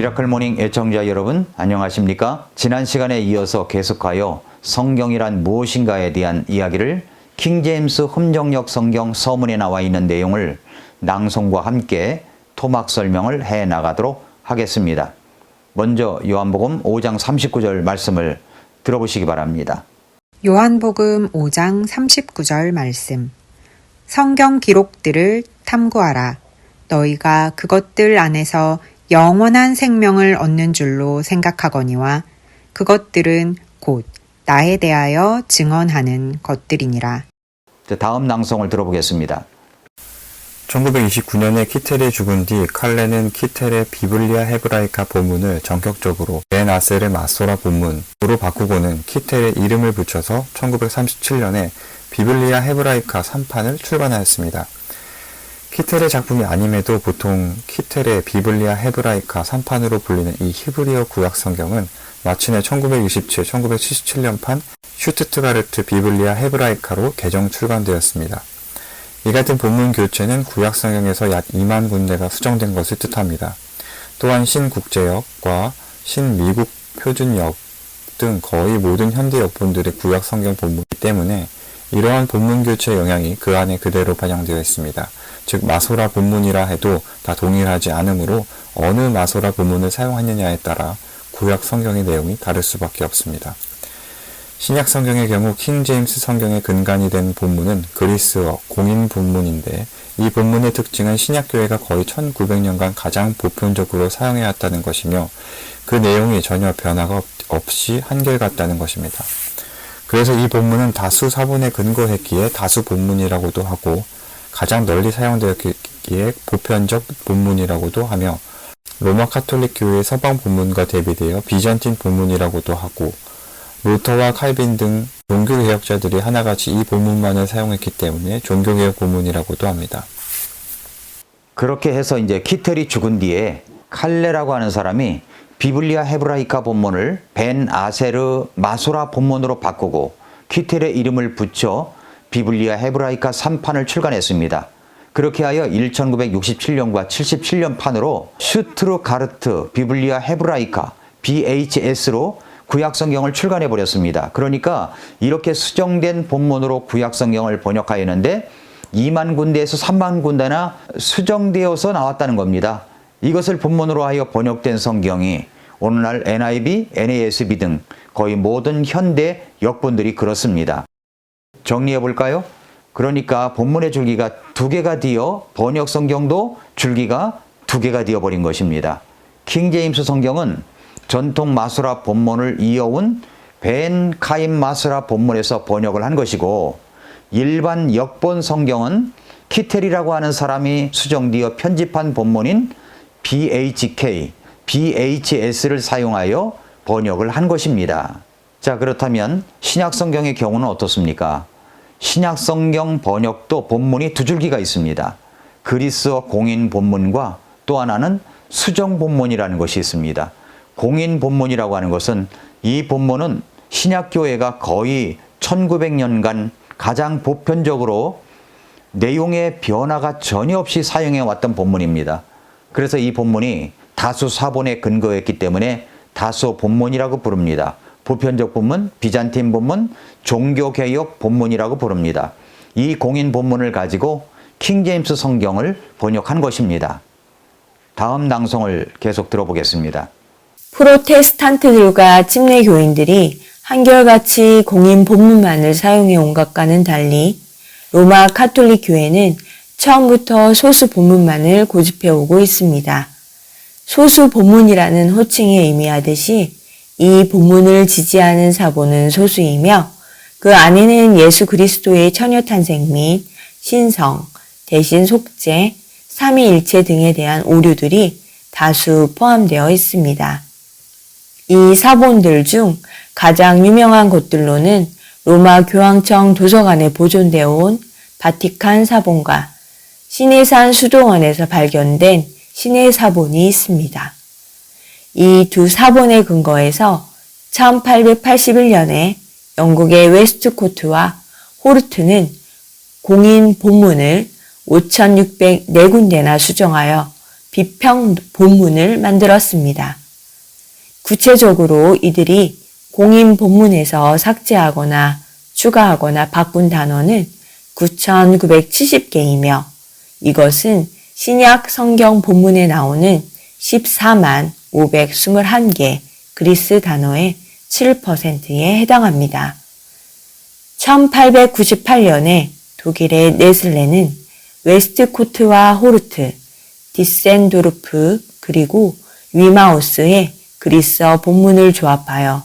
미라클 모닝 애청자 여러분 안녕하십니까? 지난 시간에 이어서 계속하여 성경이란 무엇인가에 대한 이야기를 킹제임스 흠정역 성경 서문에 나와 있는 내용을 낭송과 함께 토막 설명을 해 나가도록 하겠습니다. 먼저 요한복음 5장 39절 말씀을 들어보시기 바랍니다. 요한복음 5장 39절 말씀. 성경 기록들을 탐구하라. 너희가 그것들 안에서 영원한 생명을 얻는 줄로 생각하거니와 그것들은 곧 나에 대하여 증언하는 것들이니라. 다음 낭송을 들어보겠습니다. 1929년에 키텔이 죽은 뒤 칼레는 키텔의 비블리아 헤브라이카 본문을 전격적으로 벤 아셀의 마소라 본문으로 바꾸고는 키텔의 이름을 붙여서 1937년에 비블리아 헤브라이카 3판을 출간하였습니다. 키텔의 작품이 아님에도 보통 키텔의 비블리아 헤브라이카 3판으로 불리는 이 히브리어 구약 성경은 마침내 1967-1977년판 슈투트가르트 비블리아 헤브라이카로 개정 출간되었습니다. 이 같은 본문 교체는 구약 성경에서 약 2만 군데가 수정된 것을 뜻합니다. 또한 신국제역과 신미국 표준역 등 거의 모든 현대 역본들의 구약 성경 본문이기 때문에 이러한 본문 교체 영향이 그 안에 그대로 반영되어 있습니다. 즉 마소라 본문이라 해도 다 동일하지 않으므로 어느 마소라 본문을 사용하느냐에 따라 구약 성경의 내용이 다를 수밖에 없습니다. 신약 성경의 경우 킹제임스 성경의 근간이 된 본문은 그리스어 공인 본문인데 이 본문의 특징은 신약교회가 거의 1900년간 가장 보편적으로 사용해왔다는 것이며 그 내용이 전혀 변화가 없이 한결같다는 것입니다. 그래서 이 본문은 다수 사본에 근거했기에 다수 본문이라고도 하고 가장 널리 사용되었기에 보편적 본문이라고도 하며 로마 카톨릭 교회의 서방 본문과 대비되어 비잔틴 본문이라고도 하고 루터와 칼빈 등 종교개혁자들이 하나같이 이 본문만을 사용했기 때문에 종교개혁 본문이라고도 합니다. 그렇게 해서 이제 키텔이 죽은 뒤에 칼레라고 하는 사람이 비블리아 헤브라이카 본문을 벤 아세르 마소라 본문으로 바꾸고 키텔의 이름을 붙여 비블리아 헤브라이카 3판을 출간했습니다. 그렇게 하여 1967년과 77년 판으로 슈트르가르트 비블리아 헤브라이카 BHS로 구약성경을 출간해버렸습니다. 그러니까 이렇게 수정된 본문으로 구약성경을 번역하였는데 2만 군데에서 3만 군데나 수정되어서 나왔다는 겁니다. 이것을 본문으로 하여 번역된 성경이 오늘날 NIV, NASB 등 거의 모든 현대 역본들이 그렇습니다. 정리해 볼까요? 그러니까 본문의 줄기가 2개가 되어 번역 성경도 줄기가 2개가 되어버린 것입니다. 킹제임스 성경은 전통 마소라 본문을 이어온 벤 카임 마소라 본문에서 번역을 한 것이고 일반 역본 성경은 키텔이라고 하는 사람이 수정되어 편집한 본문인 BHK, BHS를 사용하여 번역을 한 것입니다. 자, 그렇다면 신약 성경의 경우는 어떻습니까? 신약 성경 번역도 본문이 2줄기가 있습니다. 그리스어 공인 본문과 또 하나는 수정 본문이라는 것이 있습니다. 공인 본문이라고 하는 것은 이 본문은 신약교회가 거의 1900년간 가장 보편적으로 내용의 변화가 전혀 없이 사용해 왔던 본문입니다. 그래서 이 본문이 다수 사본에 근거했기 때문에 다수 본문이라고 부릅니다. 보편적 본문, 비잔틴 본문, 종교개혁 본문이라고 부릅니다. 이 공인 본문을 가지고 킹제임스 성경을 번역한 것입니다. 다음 낭송을 계속 들어보겠습니다. 프로테스탄트들과 침례 교인들이 한결같이 공인 본문만을 사용해 온 것과는 달리 로마 카톨릭 교회는 처음부터 소수 본문만을 고집해 오고 있습니다. 소수 본문이라는 호칭이 의미하듯이 이 본문을 지지하는 사본은 소수이며 그 안에는 예수 그리스도의 처녀탄생 및 신성, 대신 속죄, 삼위일체 등에 대한 오류들이 다수 포함되어 있습니다. 이 사본들 중 가장 유명한 것들로는 로마 교황청 도서관에 보존되어 온 바티칸 사본과 시내산 수도원에서 발견된 신의 사본이 있습니다. 이 두 사본의 근거에서 1881년에 영국의 웨스트코트와 호르트는 공인 본문을 5,604군데나 수정하여 비평 본문을 만들었습니다. 구체적으로 이들이 공인 본문에서 삭제하거나 추가하거나 바꾼 단어는 9,970개이며 이것은 신약 성경 본문에 나오는 14만 521개 그리스 단어의 7%에 해당합니다. 1898년에 독일의 네슬레는 웨스트코트와 호르트, 디센도르프 그리고 위마우스의 그리스어 본문을 조합하여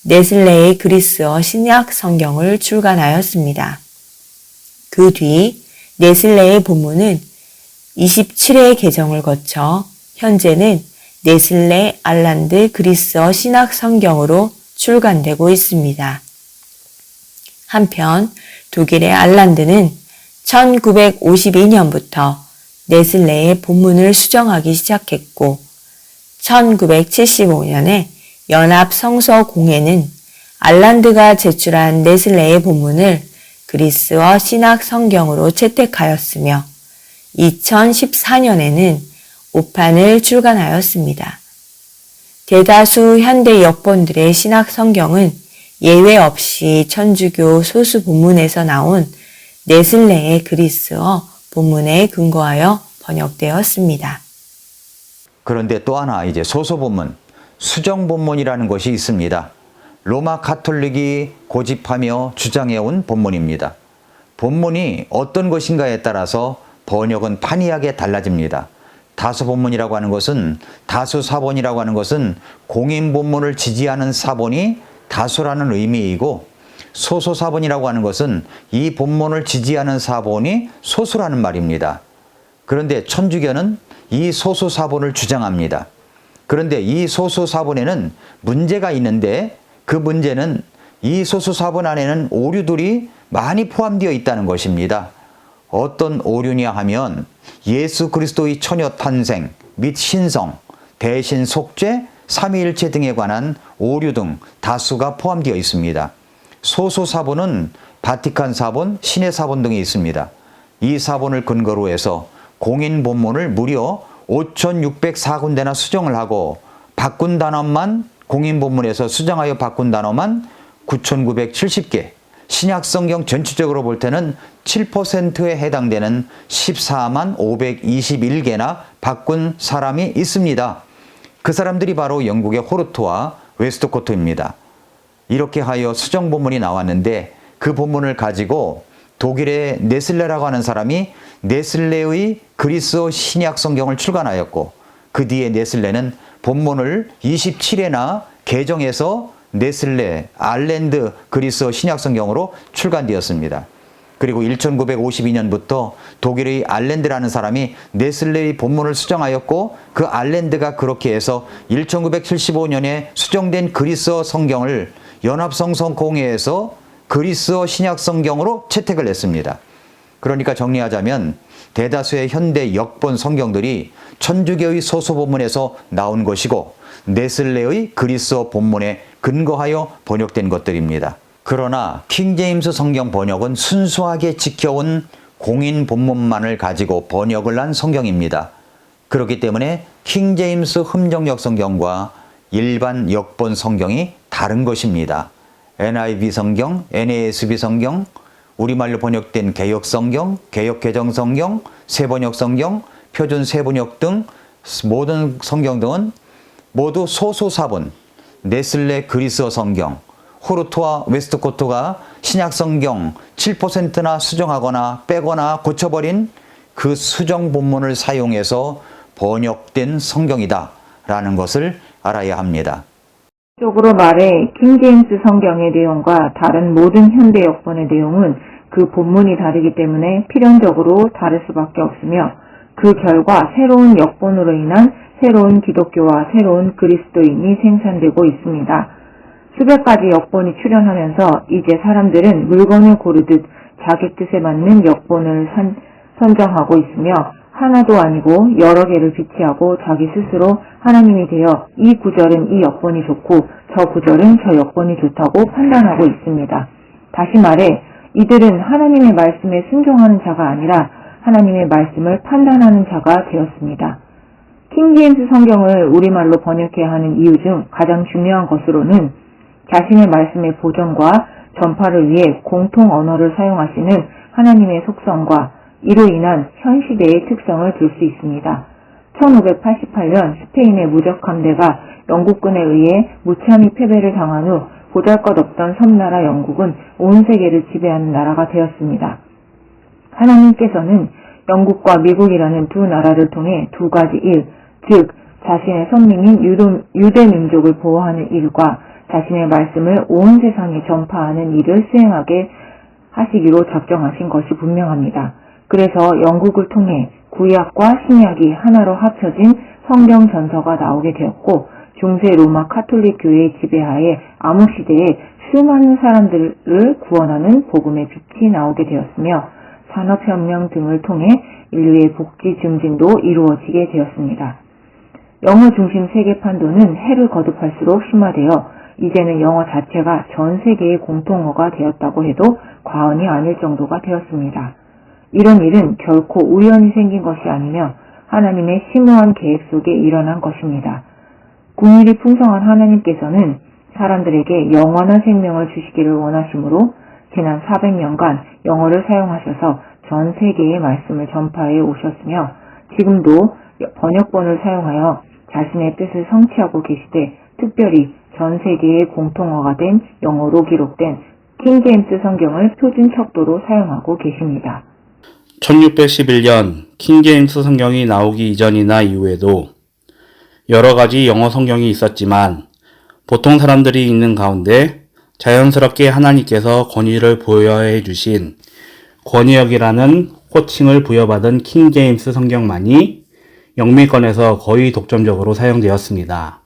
네슬레의 그리스어 신약 성경을 출간하였습니다. 그 뒤 네슬레의 본문은 27회의 개정을 거쳐 현재는 네슬레 알란드 그리스어 신약 성경으로 출간되고 있습니다. 한편 독일의 알란드는 1952년부터 네슬레의 본문을 수정하기 시작했고 1975년에 연합성서공회는 알란드가 제출한 네슬레의 본문을 그리스어 신약 성경으로 채택하였으며 2014년에는 5판을 출간하였습니다. 대다수 현대 역본들의 신약 성경은 예외 없이 천주교 소수 본문에서 나온 네슬레의 그리스어 본문에 근거하여 번역되었습니다. 그런데 또 하나 이제 소소 본문, 수정 본문이라는 것이 있습니다. 로마 가톨릭이 고집하며 주장해온 본문입니다. 본문이 어떤 것인가에 따라서 번역은 판이하게 달라집니다. 다수 본문이라고 하는 것은, 다수 사본이라고 하는 것은 공인 본문을 지지하는 사본이 다수라는 의미이고, 소소 사본이라고 하는 것은 이 본문을 지지하는 사본이 소수라는 말입니다. 그런데 천주교는 이 소수 사본을 주장합니다. 그런데 이 소수 사본에는 문제가 있는데 그 문제는 이 소수 사본 안에는 오류들이 많이 포함되어 있다는 것입니다. 어떤 오류냐 하면 예수 그리스도의 처녀 탄생 및 신성, 대신 속죄, 삼위일체 등에 관한 오류 등 다수가 포함되어 있습니다. 소수 사본은 바티칸 사본, 신의 사본 등이 있습니다. 이 사본을 근거로 해서 공인 본문을 무려 5,604군데나 수정을 하고 바꾼 단어만 공인 본문에서 수정하여 바꾼 단어만 9,970개, 신약 성경 전체적으로 볼 때는 7%에 해당되는 14만 521개나 바꾼 사람이 있습니다. 그 사람들이 바로 영국의 호르트와 웨스트코트입니다. 이렇게 하여 수정 본문이 나왔는데 그 본문을 가지고 독일의 네슬레라고 하는 사람이 네슬레의 그리스어 신약 성경을 출간하였고 그 뒤에 네슬레는 본문을 27회나 개정해서 네슬레 알랜드 그리스어 신약 성경으로 출간되었습니다. 그리고 1952년부터 독일의 알랜드라는 사람이 네슬레의 본문을 수정하였고 그 알랜드가 그렇게 해서 1975년에 수정된 그리스어 성경을 연합성서공회에서 그리스어 신약 성경으로 채택을 했습니다. 그러니까 정리하자면 대다수의 현대 역본 성경들이 천주교의 소수 본문에서 나온 것이고 네슬레의 그리스어 본문에 근거하여 번역된 것들입니다. 그러나 킹제임스 성경 번역은 순수하게 지켜온 공인 본문만을 가지고 번역을 한 성경입니다. 그렇기 때문에 킹제임스 흠정역 성경과 일반 역본 성경이 다른 것입니다. NIV 성경, NASB 성경, 우리말로 번역된 개역 성경, 개역 개정 성경, 새번역 성경, 표준 새번역 등 모든 성경 등은 모두 소수 사본, 네슬레 그리스어 성경, 호르트와 웨스트코트가 신약 성경 7%나 수정하거나 빼거나 고쳐버린 그 수정 본문을 사용해서 번역된 성경이다 라는 것을 알아야 합니다. 적으로 말해 킹제임스 성경의 내용과 다른 모든 현대 역본의 내용은 그 본문이 다르기 때문에 필연적으로 다를 수밖에 없으며 그 결과 새로운 역본으로 인한 새로운 기독교와 새로운 그리스도인이 생산되고 있습니다. 수백 가지 역본이 출현하면서 이제 사람들은 물건을 고르듯 자기 뜻에 맞는 역본을 선정하고 있으며 하나도 아니고 여러 개를 비치하고 자기 스스로 하나님이 되어 이 구절은 이 역본이 좋고 저 구절은 저 역본이 좋다고 판단하고 있습니다. 다시 말해 이들은 하나님의 말씀에 순종하는 자가 아니라 하나님의 말씀을 판단하는 자가 되었습니다. 킹제임스 성경을 우리말로 번역해야 하는 이유 중 가장 중요한 것으로는 자신의 말씀의 보존과 전파를 위해 공통 언어를 사용하시는 하나님의 속성과 이로 인한 현 시대의 특성을 들 수 있습니다. 1588년 스페인의 무적 함대가 영국군에 의해 무참히 패배를 당한 후 보잘것없던 섬나라 영국은 온 세계를 지배하는 나라가 되었습니다. 하나님께서는 영국과 미국이라는 두 나라를 통해 두 가지 일, 즉 자신의 선민인 유대 민족을 보호하는 일과 자신의 말씀을 온 세상에 전파하는 일을 수행하게 하시기로 작정하신 것이 분명합니다. 그래서 영국을 통해 구약과 신약이 하나로 합쳐진 성경 전서가 나오게 되었고 중세 로마 카톨릭 교회의 지배하에 암흑시대에 수많은 사람들을 구원하는 복음의 빛이 나오게 되었으며 산업혁명 등을 통해 인류의 복지 증진도 이루어지게 되었습니다. 영어 중심 세계 판도는 해를 거듭할수록 심화되어 이제는 영어 자체가 전 세계의 공통어가 되었다고 해도 과언이 아닐 정도가 되었습니다. 이런 일은 결코 우연히 생긴 것이 아니며 하나님의 심오한 계획 속에 일어난 것입니다. 궁일이 풍성한 하나님께서는 사람들에게 영원한 생명을 주시기를 원하시므로 지난 400년간 영어를 사용하셔서 전 세계의 말씀을 전파해 오셨으며 지금도 번역본을 사용하여 자신의 뜻을 성취하고 계시되 특별히 전 세계의 공통어가 된 영어로 기록된 킹제임스 성경을 표준 척도로 사용하고 계십니다. 1611년 킹제임스 성경이 나오기 이전이나 이후에도 여러 가지 영어 성경이 있었지만 보통 사람들이 읽는 가운데 자연스럽게 하나님께서 권위를 부여해 주신 권위역이라는 호칭을 부여받은 킹제임스 성경만이 영미권에서 거의 독점적으로 사용되었습니다.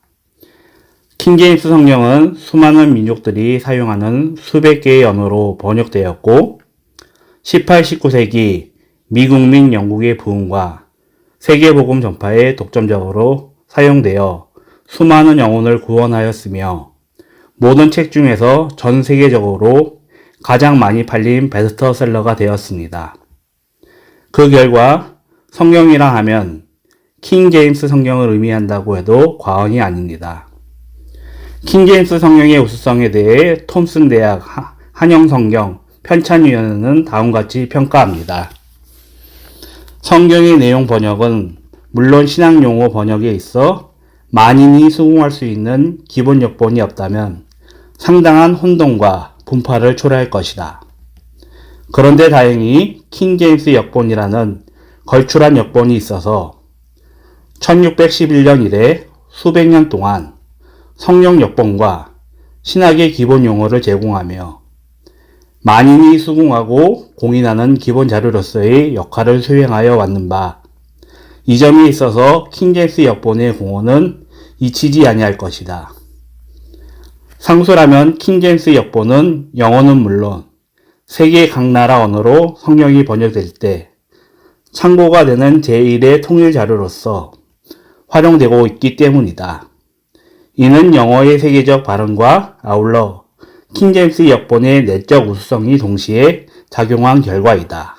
킹제임스 성경은 수많은 민족들이 사용하는 수백 개의 언어로 번역되었고 18, 19세기 미국 및 영국의 부흥과 세계복음 전파에 독점적으로 사용되어 수많은 영혼을 구원하였으며 모든 책 중에서 전 세계적으로 가장 많이 팔린 베스트셀러가 되었습니다. 그 결과 성경이라 하면 킹제임스 성경을 의미한다고 해도 과언이 아닙니다. 킹제임스 성경의 우수성에 대해 톰슨 대학 한영성경 편찬위원회는 다음같이 평가합니다. 성경의 내용 번역은 물론 신학용어 번역에 있어 만인이 수긍할 수 있는 기본 역본이 없다면 상당한 혼동과 분파를 초래할 것이다. 그런데 다행히 킹제임스 역본이라는 걸출한 역본이 있어서 1611년 이래 수백 년 동안 성경 역본과 신학의 기본 용어를 제공하며 만인이 수긍하고 공인하는 기본 자료로서의 역할을 수행하여 왔는 바, 이 점에 있어서 킹제임스 역본의 공헌은 잊히지 아니할 것이다. 상수라면 킹제임스 역본은 영어는 물론 세계 각 나라 언어로 성경이 번역될 때 참고가 되는 제1의 통일 자료로서 활용되고 있기 때문이다. 이는 영어의 세계적 발음과 아울러 킹제임스 역본의 내적 우수성이 동시에 작용한 결과이다.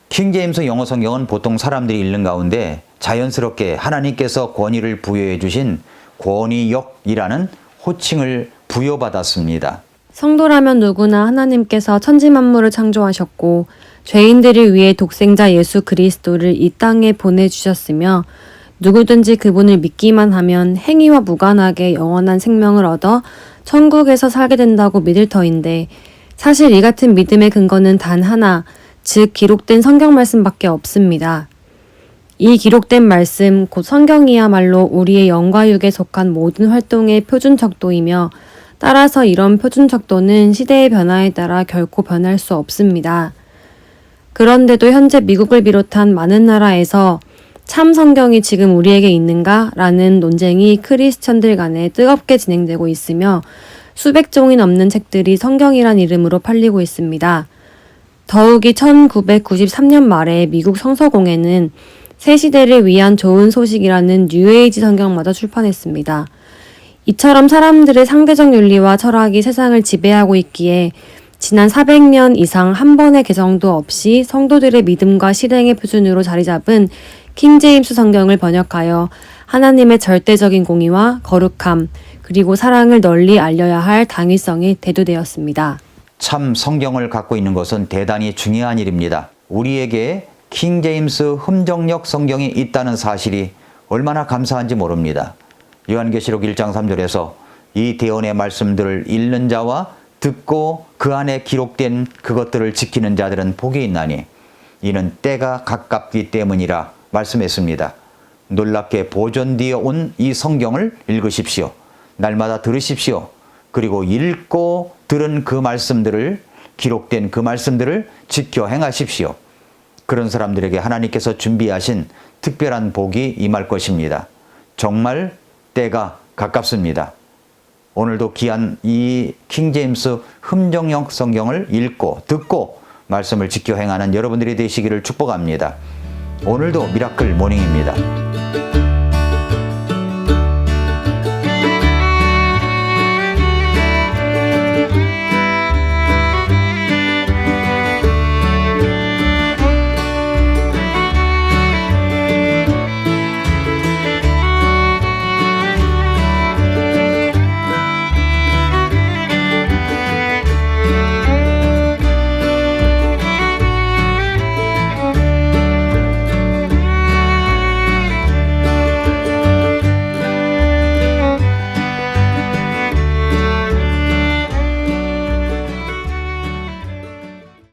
킹제임스 영어 성경은 보통 사람들이 읽는 가운데 자연스럽게 하나님께서 권위를 부여해 주신 권위역이라는 호칭을 부여받았습니다. 성도라면 누구나 하나님께서 천지만물을 창조하셨고 죄인들을 위해 독생자 예수 그리스도를 이 땅에 보내주셨으며 누구든지 그분을 믿기만 하면 행위와 무관하게 영원한 생명을 얻어 천국에서 살게 된다고 믿을 터인데 사실 이 같은 믿음의 근거는 단 하나, 즉 기록된 성경 말씀밖에 없습니다. 이 기록된 말씀, 곧 성경이야말로 우리의 영과 육에 속한 모든 활동의 표준 척도이며 따라서 이런 표준 척도는 시대의 변화에 따라 결코 변할 수 없습니다. 그런데도 현재 미국을 비롯한 많은 나라에서 참 성경이 지금 우리에게 있는가? 라는 논쟁이 크리스천들 간에 뜨겁게 진행되고 있으며 수백 종이 넘는 책들이 성경이란 이름으로 팔리고 있습니다. 더욱이 1993년 말에 미국 성서공회는 새 시대를 위한 좋은 소식이라는 뉴에이지 성경마저 출판했습니다. 이처럼 사람들의 상대적 윤리와 철학이 세상을 지배하고 있기에 지난 400년 이상 한 번의 개정도 없이 성도들의 믿음과 실행의 표준으로 자리 잡은 킹제임스 성경을 번역하여 하나님의 절대적인 공의와 거룩함, 그리고 사랑을 널리 알려야 할 당위성이 대두되었습니다. 참 성경을 갖고 있는 것은 대단히 중요한 일입니다. 우리에게 킹제임스 흠정역 성경이 있다는 사실이 얼마나 감사한지 모릅니다. 요한계시록 1장 3절에서 이 대언의 말씀들을 읽는 자와 듣고 그 안에 기록된 그것들을 지키는 자들은 복이 있나니 이는 때가 가깝기 때문이라 말씀했습니다. 놀랍게 보존되어 온 이 성경을 읽으십시오. 날마다 들으십시오. 그리고 읽고 들은 그 말씀들을, 기록된 그 말씀들을 지켜 행하십시오. 그런 사람들에게 하나님께서 준비하신 특별한 복이 임할 것입니다. 정말 때가 가깝습니다. 오늘도 귀한 이 킹제임스 흠정역 성경을 읽고 듣고 말씀을 지켜 행하는 여러분들이 되시기를 축복합니다. 오늘도 미라클 모닝입니다.